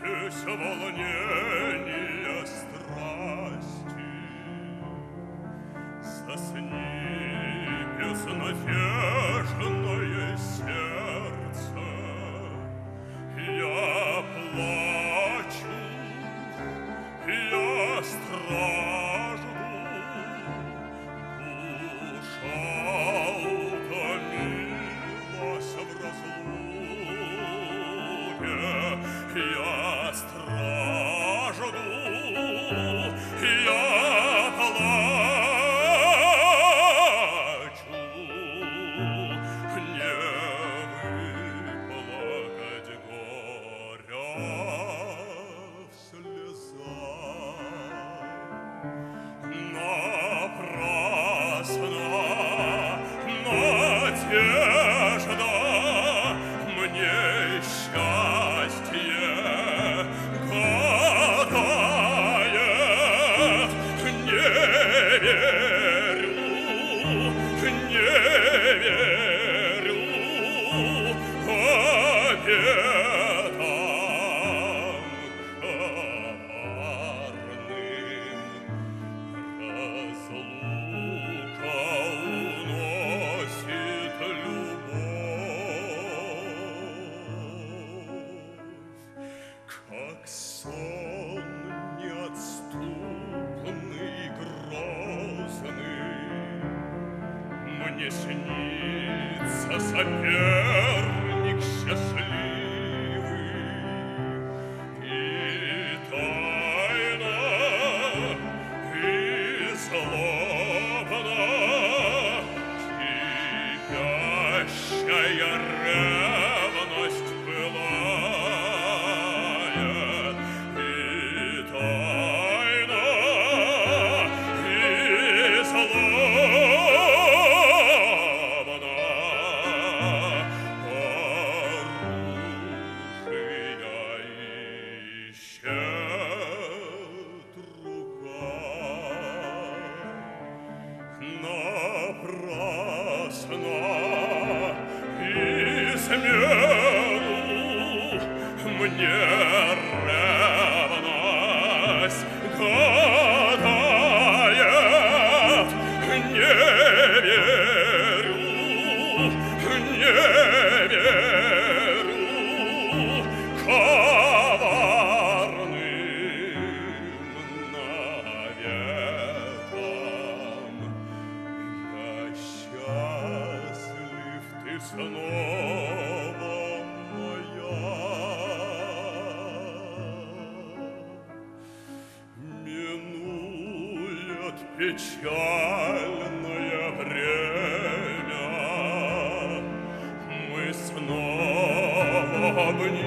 Здесь волнение страсти. Засни, безнадежное сердце. Я плачу, я стражду. Душа утомилась в разлуке. Я стражду, я плачу, не выплакать горя в слезах. Напрасно надежда мне счастье гадает. Не верю, не верю победам коварным. Разлука уносит любовь, как сон неотступный, грозный. Мне снится соперник счастливый, и тайна, и злобна, кипящая ревность пылает. И тайна, и злобна, оружия ищет рука. Напрасно измену мне ревность гадает. Не верю, не верю коварным наветам. Я счастлив, ты снова моя. Минует печальное время, мы снова обнимемся.